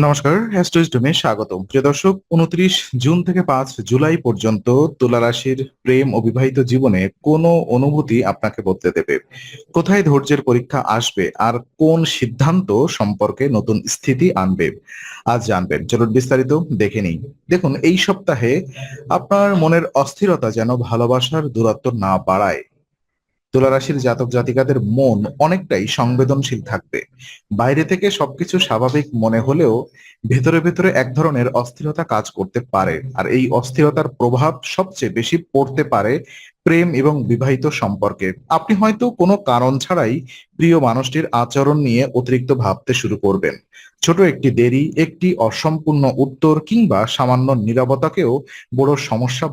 নমস্কার, অ্যাস্ট্রোইজডমে স্বাগতম। প্রিয় দর্শক, 29 জুন থেকে 5 জুলাই পর্যন্ত তুলা রাশির প্রেম ও বিবাহিত জীবনে কোন অনুভূতি আপনাকে বদলে দেবে, কোথায় ধৈর্যের পরীক্ষা আসবে, আর কোন সিদ্ধান্ত সম্পর্কে নতুন স্থিতি আনবে, আজ জানবেন। চলুন বিস্তারিত দেখে নিই। দেখুন, এই সপ্তাহে আপনার মনের অস্থিরতা যেন ভালোবাসার দূরত্ব না বাড়ায়। তুলা রাশির জাতক জাতিকাদের মন অনেকটাই সংবেদনশীল থাকবে। বাইরে থেকে সবকিছু স্বাভাবিক মনে হলেও ভেতরে ভেতরে এক ধরনের অস্থিরতা কাজ করতে পারে, আর এই অস্থিরতার প্রভাব সবচেয়ে বেশি পড়তে পারে প্রেম এবং বিবাহিত সম্পর্কে। আপনি হয়তো কোনো কারণ ছাড়াই প্রিয় মানুষটির আচরণ নিয়ে অতিরিক্ত ভাবতে শুরু করবেন। ছোট একটি দেরি, একটি অসম্পূর্ণ উত্তর কিংবা সামান্য নীরবতাকেও বড় সমস্যা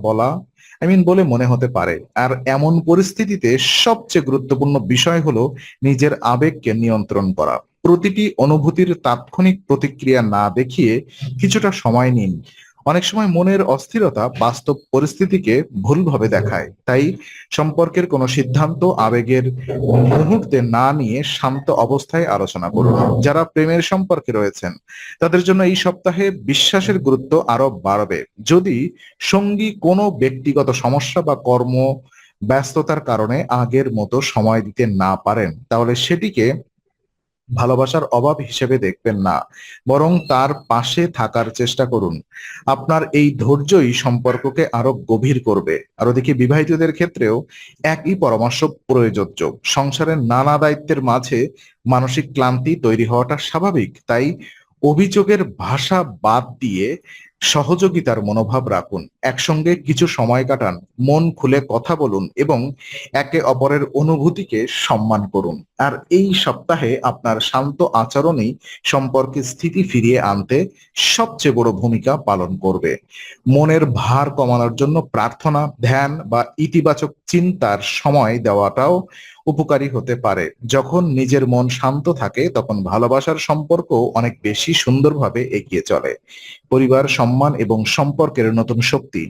বলে মনে হতে পারে। আর এমন পরিস্থিতিতে সবচেয়ে গুরুত্বপূর্ণ বিষয় হলো নিজের আবেগকে নিয়ন্ত্রণ করা। প্রতিটি অনুভূতির তাৎক্ষণিক প্রতিক্রিয়া না দেখিয়ে কিছুটা সময় নিন। অনেক সময় মনের অস্থিরতা বাস্তব পরিস্থিতিকে ভুলভাবে দেখায়, তাই সম্পর্কের কোনো সিদ্ধান্ত আবেগের মুহূর্তে না নিয়ে শান্ত অবস্থায় আলোচনা করুন। যারা প্রেমের সম্পর্কে রয়েছেন তাদের জন্য এই সপ্তাহে বিশ্বাসের গুরুত্ব আরো বাড়বে। যদি সঙ্গী কোনো ব্যক্তিগত সমস্যা বা কর্ম ব্যস্ততার কারণে আগের মতো সময় দিতে না পারেন, তাহলে সেটিকে ভালোবাসার অভাব হিসেবে দেখবেন না, বরং তার পাশে থাকার চেষ্টা করুন। আপনার এই ধৈর্যই সম্পর্ককে আরো গভীর করবে। আর ওদিকে বিবাহিতদের ক্ষেত্রেও একই পরামর্শ প্রযোজ্য। সংসারের নানা দায়িত্বের মাঝে মানসিক ক্লান্তি তৈরি হওয়াটা স্বাভাবিক, তাই অভিযোগের ভাষা বাদ দিয়ে সহযোগিতার মনোভাব রাখুন। একসঙ্গে কিছু সময় কাটান, মন খুলে কথা বলুন এবং একে অপরের অনুভূতিকে সম্মান করুন। আর এই সপ্তাহে আপনার শান্ত আচরণই সম্পর্কে স্থিতি ফিরিয়ে আনতে সবচেয়ে বড় ভূমিকা পালন করবে। মনের ভার কমানোর জন্য প্রার্থনা, ধ্যান বা ইতিবাচক চিন্তার সময় দেওয়াটাও উপকারী হতে পারে। যখন নিজের মন শান্ত থাকে তখন ভালোবাসার সম্পর্ক অনেক বেশি সুন্দরভাবে এগিয়ে চলে। পরিবার, সম্মান এবং সম্পর্কের নতুন শক্তি।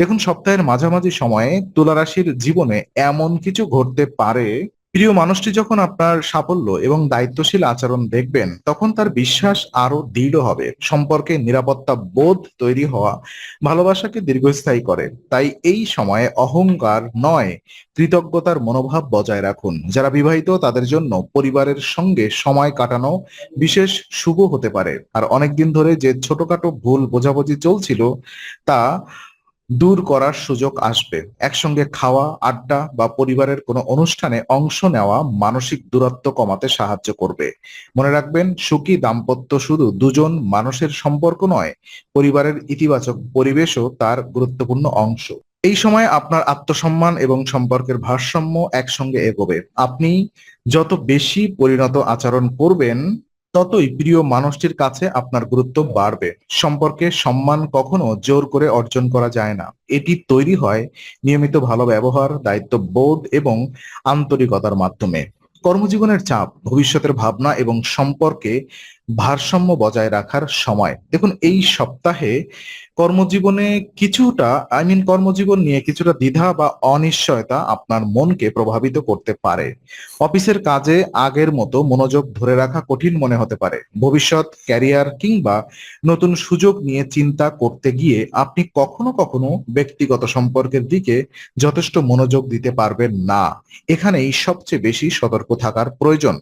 দেখুন, সপ্তাহের মাঝামাঝি সময়ে তুলা রাশির জীবনে এমন কিছু ঘটতে পারে, প্রিয় মানুষটি যখন আপনার সাফল্য এবং দায়িত্বশীল আচরণ দেখবেন তখন তার বিশ্বাস আরো দৃঢ় হবে। সম্পর্কে নিরাপত্তা বোধ তৈরি হওয়া ভালোবাসাকে দীর্ঘস্থায়ী করে। তাই এই সময়ে অহংকার নয়, কৃতজ্ঞতার মনোভাব বজায় রাখুন। যারা বিবাহিত তাদের জন্য পরিবারের সঙ্গে সময় কাটানো বিশেষ শুভ হতে পারে, আর অনেকদিন ধরে যে ছোটখাটো ভুল বোঝাবুঝি চলছিল তা দূর করার সুযোগ আসবে। একসঙ্গে খাওয়া, আড্ডা বা পরিবারের কোনো অনুষ্ঠানে অংশ নেওয়া মানসিক দূরত্ব কমাতে সাহায্য করবে। মনে রাখবেন, সুখী দাম্পত্য শুধু দুজন মানুষের সম্পর্ক নয়, পরিবারের ইতিবাচক পরিবেশও তার গুরুত্বপূর্ণ অংশ। এই সময় আপনার আত্মসম্মান এবং সম্পর্কের ভারসাম্য একসঙ্গে এগোবে। আপনি যত বেশি পরিণত আচরণ করবেন ততই প্রিয় মানুষটির কাছে আপনার গুরুত্ব বাড়বে। সম্পর্কে সম্মান কখনো জোর করে অর্জন করা যায় না, এটি তৈরি হয় নিয়মিত ভালো ব্যবহার, দায়িত্ববোধ এবং আন্তরিকতার মাধ্যমে। কর্মজীবনের চাপ, ভবিষ্যতের ভাবনা এবং সম্পর্কে ভারসাম্য বজায় রাখার সময়। দেখুন, এই সপ্তাহে কর্মজীবনে কর্মজীবন নিয়ে কিছুটা দ্বিধা বা অনিশ্চয়তা আপনার মনকে প্রভাবিত করতে পারে। অফিসের কাজে আগের মতো মনোযোগ ধরে রাখা কঠিন মনে হতে পারে। ভবিষ্যৎ, ক্যারিয়ার কিংবা নতুন সুযোগ নিয়ে চিন্তা করতে গিয়ে আপনি কখনো কখনো ব্যক্তিগত সম্পর্কের দিকে যথেষ্ট মনোযোগ দিতে পারবেন না। এখানেই সবচেয়ে বেশি সতর্ক থাকার প্রয়োজন।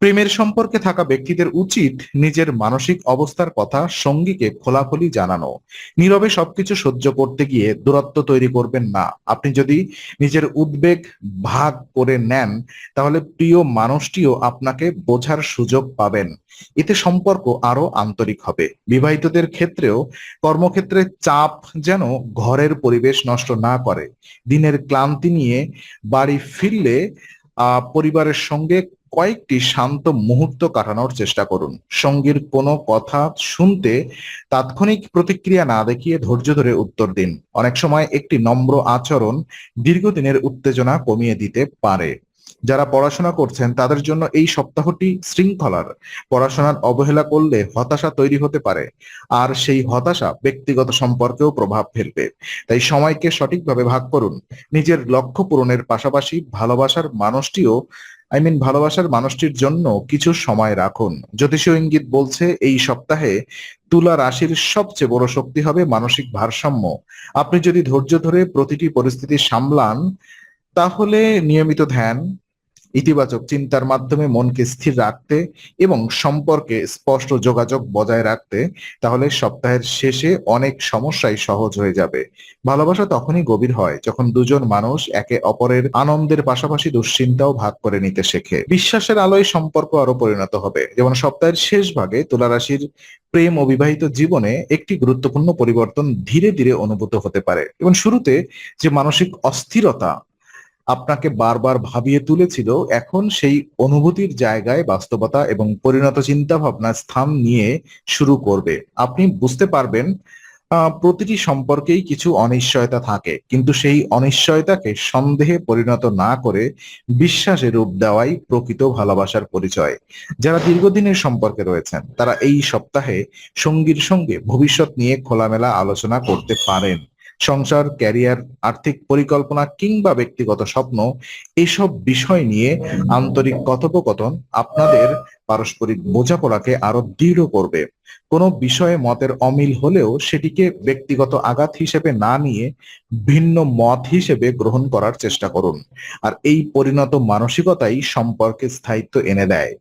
প্রেমের সম্পর্কে থাকা ব্যক্তিদের উচিত নিজের মানসিক অবস্থার কথা সঙ্গীকে খোলাখুলি জানানো। নীরবে সবকিছু সহ্য করতে গিয়ে দূরত্ব তৈরি করবেন না। আপনি যদি নিজের উদ্বেগ ভাগ করে নেন তাহলে প্রিয় মানুষটিও আপনাকে বোঝার সুযোগ পাবেন। এতে সম্পর্ক আরো আন্তরিক হবে। বিবাহিতদের ক্ষেত্রেও কর্মক্ষেত্রে চাপ যেন ঘরের পরিবেশ নষ্ট না করে। দিনের ক্লান্তি নিয়ে বাড়ি ফিরলে পরিবারের সঙ্গে কয়েকটি শান্ত মুহূর্ত কাটানোর চেষ্টা করুন। সঙ্গীর কোনো কথা শুনতে তাৎক্ষণিক প্রতিক্রিয়া না দেখিয়ে ধৈর্য ধরে উত্তর দিন। অনেক সময় একটি নম্র আচরণ দীর্ঘদিনের উত্তেজনা কমিয়ে দিতে পারে। যারা পড়াশোনা করছেন তাদের জন্য এই সপ্তাহটি শৃঙ্খলার। পড়াশোনার অবহেলা করলে হতাশা তৈরি হতে পারে, আর সেই হতাশা ব্যক্তিগত সম্পর্কেও প্রভাব ফেলবে। তাই সময়কে সঠিকভাবে ভাগ করুন। নিজের লক্ষ্য পূরণের পাশাপাশি ভালোবাসার মানুষটির জন্য কিছু সময় রাখুন। জ্যোতিষীয় ইঙ্গিত বলছে এই সপ্তাহে তুলা রাশির সবচেয়ে বড় শক্তি হবে মানসিক ভারসাম্য। আপনি যদি ধৈর্য ধরে প্রতিটি পরিস্থিতি সামলান, তাহলে নিয়মিত ধ্যান, ইতিবাচক চিন্তার মাধ্যমে মনকে স্থির রাখতে এবং সম্পর্কে স্পষ্ট যোগাযোগ বজায় রাখতে, তাহলে সপ্তাহের শেষে অনেক সমস্যাই সহজ হয়ে যাবে। ভালোবাসা তখনই গভীর হয় যখন দুজন মানুষ একে অপরের আনন্দের পাশাপাশি দুশ্চিন্তাও ভাগ করে নিতে শেখে। বিশ্বাসের আলোয় সম্পর্ক আরো পরিণত হবে। যেমন সপ্তাহের শেষ ভাগে তুলা রাশির প্রেম ও বিবাহিত জীবনে একটি গুরুত্বপূর্ণ পরিবর্তন ধীরে ধীরে অনুভূত হতে পারে। এবং শুরুতে যে মানসিক অস্থিরতা আপনাকে বারবার ভাবিয়ে তুলেছিল, এখন সেই অনুভূতির জায়গায় বাস্তবতা এবং পরিণত চিন্তা ভাবনা স্থান নিয়ে শুরু করবে। আপনি বুঝতে পারবেন প্রতিটি সম্পর্কেই কিছু অনিশ্চয়তা থাকে, কিন্তু সেই অনিশ্চয়তাকে সন্দেহে পরিণত না করে বিশ্বাসে রূপ দেওয়াই প্রকৃত ভালোবাসার পরিচয়। যারা দীর্ঘদিনের সম্পর্কে রয়েছেন তারা এই সপ্তাহে সঙ্গীর সঙ্গে ভবিষ্যৎ নিয়ে খোলামেলা আলোচনা করতে পারেন। সংসার, ক্যারিয়ার, আর্থিক পরিকল্পনা কিংবা ব্যক্তিগত স্বপ্ন, এসব বিষয় নিয়ে আন্তরিক কথোপকথন আপনাদের পারস্পরিক বোঝাপড়াকে আরো দৃঢ় করবে। কোনো বিষয়ে মতের অমিল হলেও সেটিকে ব্যক্তিগত আঘাত হিসেবে না নিয়ে ভিন্ন মত হিসেবে গ্রহণ করার চেষ্টা করুন। আর এই পরিণত মানসিকতাই সম্পর্কে স্থায়িত্ব এনে দেয়।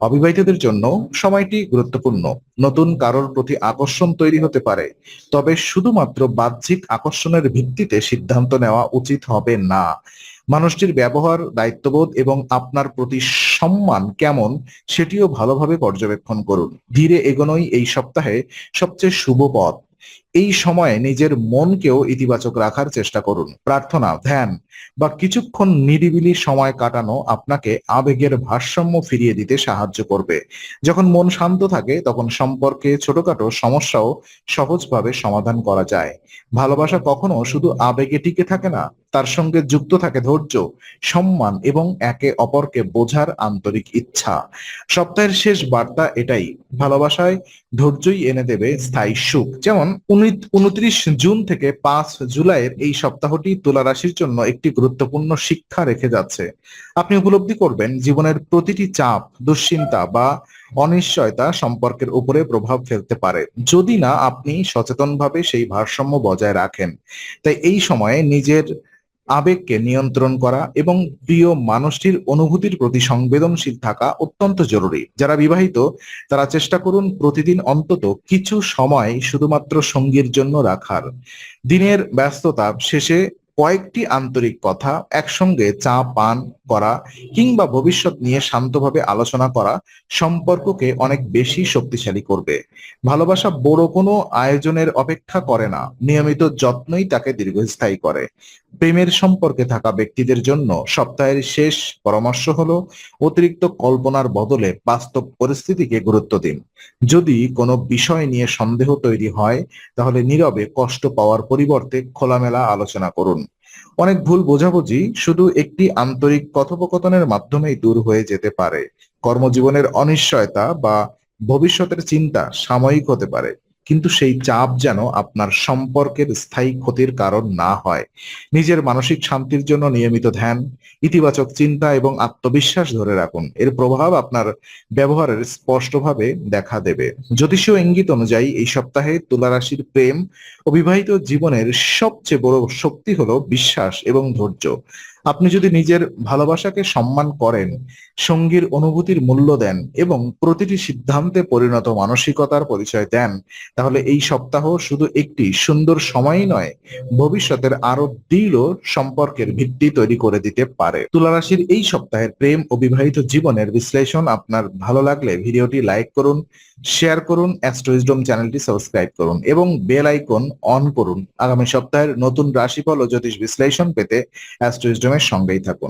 অবিবাহিতদের জন্য সময়টি গুরুত্বপূর্ণ। নতুন কারোর প্রতি আকর্ষণ তৈরি হতে পারে, তবে শুধুমাত্র বাহ্যিক আকর্ষণের ভিত্তিতে সিদ্ধান্ত নেওয়া উচিত হবে না। মানুষটির ব্যবহার, দায়িত্ববোধ এবং আপনার প্রতি সম্মান কেমন সেটিও ভালোভাবে পর্যবেক্ষণ করুন। ধীরে এগোনোই এই সপ্তাহে সবচেয়ে শুভ পথ। এই সময়ে নিজের মনকেও ইতিবাচক রাখার চেষ্টা করুন। প্রার্থনা, ধ্যান বা কিছুক্ষণ নিরিবিলি সময় কাটানো আপনাকে আবেগের ভারসাম্য ফিরিয়ে দিতে সাহায্য করবে। যখন মন শান্ত থাকে তখন সম্পর্কে ছোটখাটো সমস্যাও সহজভাবে সমাধান করা যায়। ভালোবাসা কখনো শুধু আবেগে টিকে থাকে না, তার সঙ্গে যুক্ত থাকে ধৈর্য, সম্মান এবং একে অপরকে বোঝার আন্তরিক ইচ্ছা। সপ্তাহের শেষ বার্তা এটাই, ভালোবাসায় ধৈর্যই এনে দেবে স্থায়ী সুখ। যেমন 29 জুন থেকে 5 জুলাইয়ের এই সপ্তাহটি তুলা রাশির জন্য একটি গুরুত্বপূর্ণ শিক্ষা রেখে যাচ্ছে। আপনি উপলব্ধি করবেন জীবনের প্রতিটি চাপ, দুশ্চিন্তা বা অনিশ্চয়তা সম্পর্কের উপরে প্রভাব ফেলতে পারে, যদি না আপনি সচেতনভাবে সেই ভারসাম্য বজায় রাখেন। তাই এই সময়ে নিজের আবেগকে নিয়ন্ত্রণ করা এবং প্রিয় মানুষটির অনুভূতির প্রতি সংবেদনশীল থাকা অত্যন্ত জরুরি। যারা বিবাহিত তারা চেষ্টা করুন প্রতিদিন অন্তত কিছু সময় শুধুমাত্র সঙ্গীর জন্য রাখার। দিনের ব্যস্ততা শেষে কয়েকটি আন্তরিক কথা, একসঙ্গে চা পান করা কিংবা ভবিষ্যৎ নিয়ে শান্তভাবে আলোচনা করা সম্পর্ককে অনেক বেশি শক্তিশালী করবে। ভালোবাসা বড় কোনো আয়োজনের অপেক্ষা করে না, নিয়মিত যত্নই তাকে দীর্ঘস্থায়ী করে। প্রেমের সম্পর্কে থাকা ব্যক্তিদের জন্য সপ্তাহের শেষ পরামর্শ হলো অতিরিক্ত কল্পনার বদলে বাস্তব পরিস্থিতিকে গুরুত্ব দিন। যদি কোনো বিষয় নিয়ে সন্দেহ তৈরি হয়, তাহলে নীরবে কষ্ট পাওয়ার পরিবর্তে খোলামেলা আলোচনা করুন। অনেক ভুল বোঝাবুঝি শুধু একটি আন্তরিক কথোপকথনের মাধ্যমেই দূর হয়ে যেতে পারে। কর্মজীবনের অনিশ্চয়তা বা ভবিষ্যতের চিন্তা সাময়িক হতে পারে, কিন্তু সেই চাপ যেন আপনার সম্পর্কের স্থায়ী ক্ষতির কারণ না হয়। নিজের মানসিক শান্তির জন্য নিয়মিত ধ্যান, ইতিবাচক চিন্তা এবং আত্মবিশ্বাস ধরে রাখুন। এর প্রভাব আপনার ব্যবহারের স্পষ্টভাবে দেখা দেবে। জ্যোতিষীয় ইঙ্গিত অনুযায়ী এই সপ্তাহে তুলা রাশির প্রেম ও বিবাহিত জীবনের সবচেয়ে বড় শক্তি হলো বিশ্বাস এবং ধৈর্য। আপনি যদি নিজের ভালোবাসাকে সম্মান করেন, সঙ্গীর অনুভূতির মূল্য দেন এবং প্রতিটি সিদ্ধান্তে পরিণত মানসিকতার পরিচয় দেন, তাহলে এই সপ্তাহ শুধু একটি সুন্দর সময়ই নয়, ভবিষ্যতের আরো দৃঢ় সম্পর্কের ভিত্তি তৈরি করে দিতে পারে। তুলা রাশির এই সপ্তাহের প্রেম ও বিবাহিত জীবনের বিশ্লেষণ আপনার ভালো লাগলে ভিডিওটি লাইক করুন, শেয়ার করুন, অ্যাস্ট্রো উইজডম চ্যানেলটি সাবস্ক্রাইব করুন এবং বেল আইকন অন করুন। আগামী সপ্তাহের নতুন রাশিফল ও জ্যোতিষ বিশ্লেষণ পেতে অ্যাস্ট্রো উইজডমের সঙ্গেই থাকুন।